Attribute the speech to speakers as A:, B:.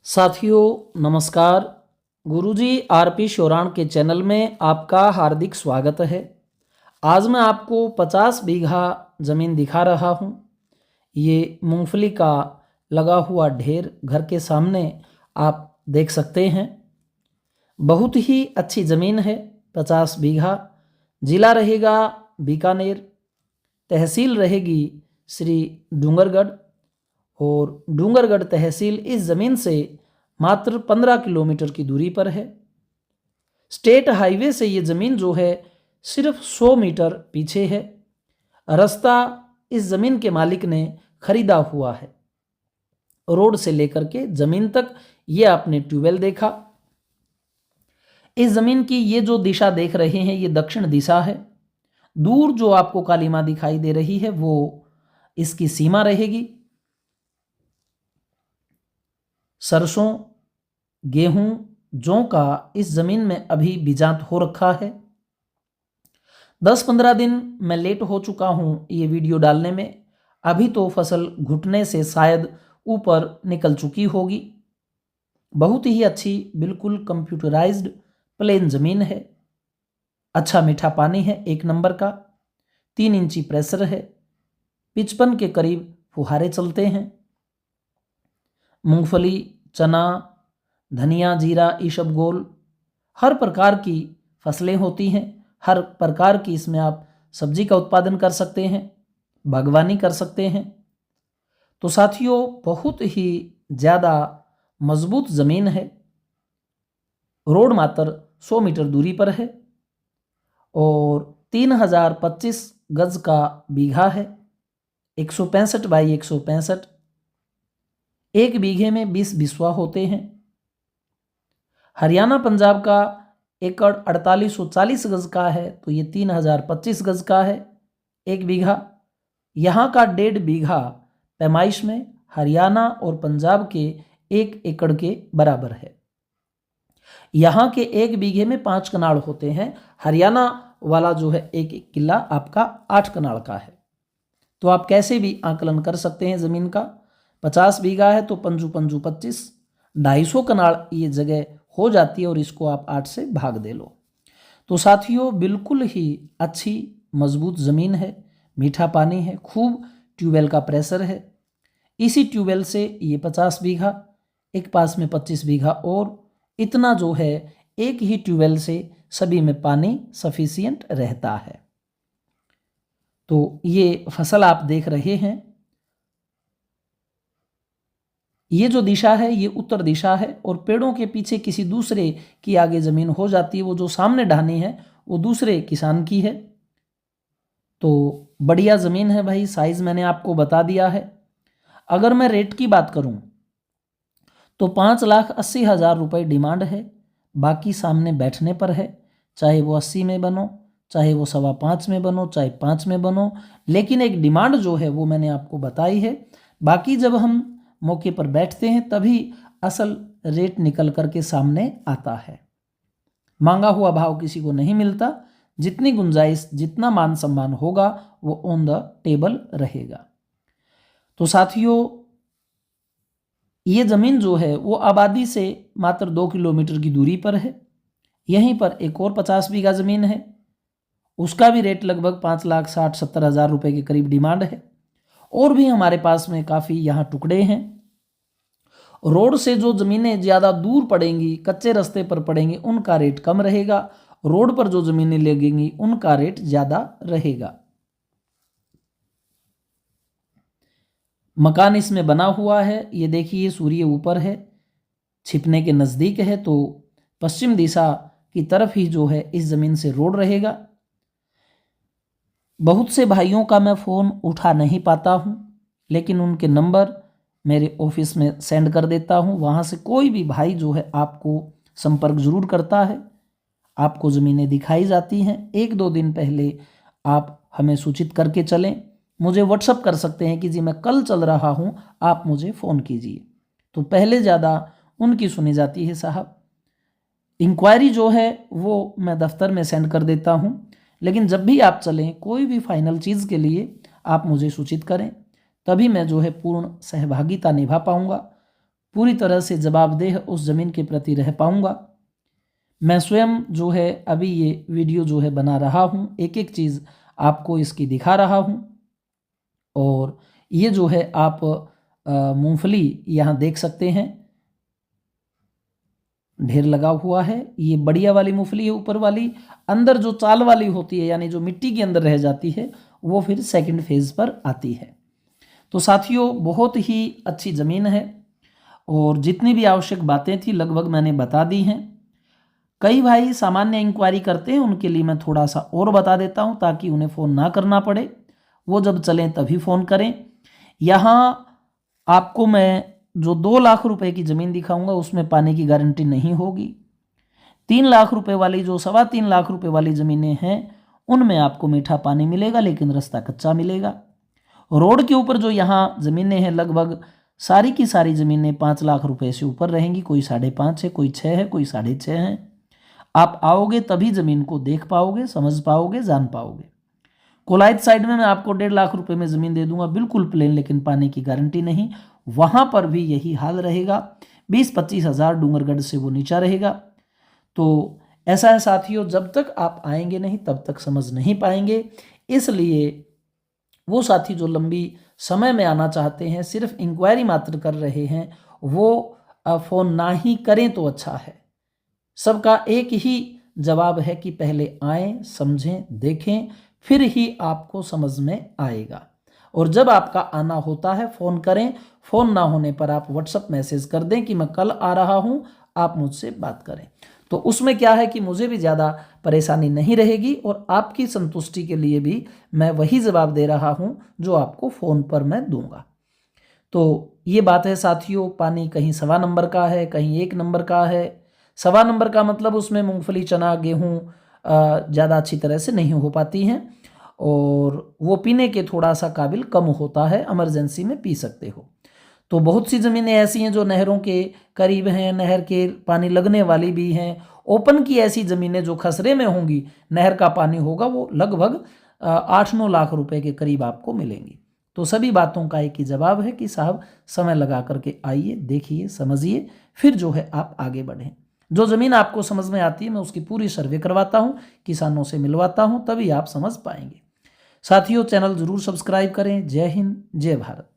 A: साथियों नमस्कार। गुरुजी आरपी शोराण के चैनल में आपका हार्दिक स्वागत है। आज मैं आपको 50 बीघा ज़मीन दिखा रहा हूँ। ये मूंगफली का लगा हुआ ढेर घर के सामने आप देख सकते हैं। बहुत ही अच्छी ज़मीन है। 50 बीघा। जिला रहेगा बीकानेर, तहसील रहेगी श्री डूंगरगढ़ और डूंगरगढ़ तहसील इस ज़मीन से मात्र 15 किलोमीटर की दूरी पर है। स्टेट हाईवे से ये ज़मीन जो है सिर्फ 100 मीटर पीछे है। रास्ता इस ज़मीन के मालिक ने खरीदा हुआ है। रोड से लेकर के ज़मीन तक ये आपने ट्यूबवेल देखा। इस ज़मीन की ये जो दिशा देख रहे हैं ये दक्षिण दिशा है। दूर जो आपको काली माँ दिखाई दे रही है वो इसकी सीमा रहेगी। सरसों, गेहूं, जौ का इस ज़मीन में अभी बीजांत हो रखा है। 10-15 दिन मैं लेट हो चुका हूं ये वीडियो डालने में। अभी तो फसल घुटने से शायद ऊपर निकल चुकी होगी। बहुत ही अच्छी, बिल्कुल कंप्यूटराइज्ड प्लेन ज़मीन है। अच्छा मीठा पानी है, 1 नंबर का। 3 इंची प्रेशर है। 55 के करीब फुहारे चलते हैं। मूंगफली, चना, धनिया, जीरा, ईसबगोल हर प्रकार की फसलें होती हैं। हर प्रकार की इसमें आप सब्जी का उत्पादन कर सकते हैं, बागवानी कर सकते हैं। तो साथियों बहुत ही ज़्यादा मजबूत ज़मीन है। रोड मात्र 100 मीटर दूरी पर है और 3025 गज का बीघा है। 165 बाई 165। 1 बीघे में 20 बिस्वा होते हैं। हरियाणा पंजाब का एकड़ 4840 गज का है तो ये 3025 गज का है 1 बीघा। यहाँ का 1.5 बीघा पैमाइश में हरियाणा और पंजाब के 1 एकड़ के बराबर है। यहाँ के 1 बीघे में 5 कनाल होते हैं। हरियाणा वाला जो है 1 किला आपका 8 कनाल का है। तो आप कैसे भी आकलन कर सकते हैं ज़मीन का। 50 बीघा है तो पंजू पंजू 25, 250 कनाल ये जगह हो जाती है और इसको आप 8 से भाग दे लो। तो साथियों बिल्कुल ही अच्छी मजबूत ज़मीन है। मीठा पानी है, खूब ट्यूबवेल का प्रेशर है। इसी ट्यूबवेल से ये 50 बीघा, एक पास में 25 बीघा और इतना जो है एक ही ट्यूबवेल से सभी में पानी सफिशिएंट रहता है। तो ये फसल आप देख रहे हैं। ये जो दिशा है ये उत्तर दिशा है और पेड़ों के पीछे किसी दूसरे की आगे ज़मीन हो जाती है। वो जो सामने ढानी है वो दूसरे किसान की है। तो बढ़िया ज़मीन है भाई। साइज़ मैंने आपको बता दिया है। अगर मैं रेट की बात करूं तो 5,80,000 रुपये डिमांड है। बाकी सामने बैठने पर है। चाहे वो 80 में बनो, चाहे वो 5.25 में बनो, चाहे 5 में बनो, लेकिन एक डिमांड जो है वो मैंने आपको बताई है। बाकी जब हम मौके पर बैठते हैं तभी असल रेट निकल करके सामने आता है। मांगा हुआ भाव किसी को नहीं मिलता। जितनी गुंजाइश, जितना मान सम्मान होगा वो ऑन द टेबल रहेगा। तो साथियों ये ज़मीन जो है वो आबादी से मात्र 2 किलोमीटर की दूरी पर है। यहीं पर एक और 50 बीघा ज़मीन है। उसका भी रेट लगभग 5,60,70,000 रुपये के करीब डिमांड है। और भी हमारे पास में काफ़ी यहाँ टुकड़े हैं। रोड से जो ज़मीनें ज़्यादा दूर पड़ेंगी, कच्चे रास्ते पर पड़ेंगी, उनका रेट कम रहेगा। रोड पर जो ज़मीनें लगेंगी उनका रेट ज़्यादा रहेगा। मकान इसमें बना हुआ है। ये देखिए सूर्य ऊपर है, छिपने के नज़दीक है तो पश्चिम दिशा की तरफ ही जो है इस ज़मीन से रोड रहेगा। बहुत से भाइयों का मैं फ़ोन उठा नहीं पाता हूँ, लेकिन उनके नंबर मेरे ऑफिस में सेंड कर देता हूँ। वहाँ से कोई भी भाई जो है आपको संपर्क ज़रूर करता है। आपको ज़मीनें दिखाई जाती हैं। 1-2 दिन पहले आप हमें सूचित करके चलें। मुझे व्हाट्सअप कर सकते हैं कि जी मैं कल चल रहा हूँ, आप मुझे फ़ोन कीजिए। तो पहले ज़्यादा उनकी सुनी जाती है साहब। इंक्वायरी जो है वो मैं दफ्तर में सेंड कर देता हूँ, लेकिन जब भी आप चलें कोई भी फाइनल चीज़ के लिए आप मुझे सूचित करें, तभी मैं जो है पूर्ण सहभागिता निभा पाऊँगा। पूरी तरह से जवाबदेह उस ज़मीन के प्रति रह पाऊँगा। मैं स्वयं जो है अभी ये वीडियो जो है बना रहा हूँ, एक एक चीज़ आपको इसकी दिखा रहा हूँ। और ये जो है आप मूंगफली यहाँ देख सकते हैं, ढेर लगा हुआ है। ये बढ़िया वाली मूंगफली है ऊपर वाली। अंदर जो चाल वाली होती है यानी जो मिट्टी के अंदर रह जाती है वो फिर सेकंड फेज पर आती है। तो साथियों बहुत ही अच्छी ज़मीन है और जितनी भी आवश्यक बातें थी लगभग मैंने बता दी हैं। कई भाई सामान्य इंक्वायरी करते हैं, उनके लिए मैं थोड़ा सा और बता देता हूं ताकि उन्हें फ़ोन ना करना पड़े, वो जब चलें तभी फ़ोन करें। यहाँ आपको मैं जो 2 लाख रुपए की ज़मीन दिखाऊंगा उसमें पानी की गारंटी नहीं होगी। 3 लाख रुपए वाली जो 3.25 लाख रुपए वाली ज़मीनें हैं उनमें आपको मीठा पानी मिलेगा लेकिन रास्ता कच्चा मिलेगा। रोड के ऊपर जो यहाँ ज़मीनें हैं लगभग सारी की सारी ज़मीनें 5 लाख रुपए से ऊपर रहेंगी। कोई 5.5 है, कोई 6 है, कोई 6.5 है। आप आओगे तभी ज़मीन को देख पाओगे, समझ पाओगे, जान पाओगे। कोलायत साइड में मैं आपको 1.5 लाख रुपए में ज़मीन दे दूंगा, बिल्कुल प्लेन, लेकिन पानी की गारंटी नहीं। वहाँ पर भी यही हाल रहेगा, 20-25 हज़ार डूंगरगढ़ से वो नीचा रहेगा। तो ऐसा है साथियों, जब तक आप आएंगे नहीं तब तक समझ नहीं पाएंगे। इसलिए वो साथी जो लंबी समय में आना चाहते हैं, सिर्फ इंक्वायरी मात्र कर रहे हैं, वो फ़ोन ना ही करें तो अच्छा है। सबका एक ही जवाब है कि पहले आएं, समझें, देखें, फिर ही आपको समझ में आएगा। और जब आपका आना होता है फ़ोन करें, फ़ोन ना होने पर आप व्हाट्सएप मैसेज कर दें कि मैं कल आ रहा हूं, आप मुझसे बात करें। तो उसमें क्या है कि मुझे भी ज़्यादा परेशानी नहीं रहेगी और आपकी संतुष्टि के लिए भी मैं वही जवाब दे रहा हूं जो आपको फ़ोन पर मैं दूंगा। तो ये बात है साथियों, पानी कहीं 1.25 नंबर का है, कहीं 1 नंबर का है। 1.25 नंबर का मतलब उसमें मूंगफली, चना, गेहूँ ज़्यादा अच्छी तरह से नहीं हो पाती हैं और वो पीने के थोड़ा सा काबिल कम होता है, इमरजेंसी में पी सकते हो। तो बहुत सी ज़मीनें ऐसी हैं जो नहरों के करीब हैं, नहर के पानी लगने वाली भी हैं। ओपन की ऐसी ज़मीनें जो खसरे में होंगी, नहर का पानी होगा, वो लगभग 8-9 लाख रुपए के करीब आपको मिलेंगी। तो सभी बातों का एक ही जवाब है कि साहब समय लगा करके आइए, देखिए, समझिए, फिर जो है आप आगे बढ़ें। जो ज़मीन आपको समझ में आती है मैं उसकी पूरी सर्वे करवाता हूँ, किसानों से मिलवाता हूँ, तभी आप समझ पाएंगे। साथियों चैनल ज़रूर सब्सक्राइब करें। जय हिंद, जय भारत।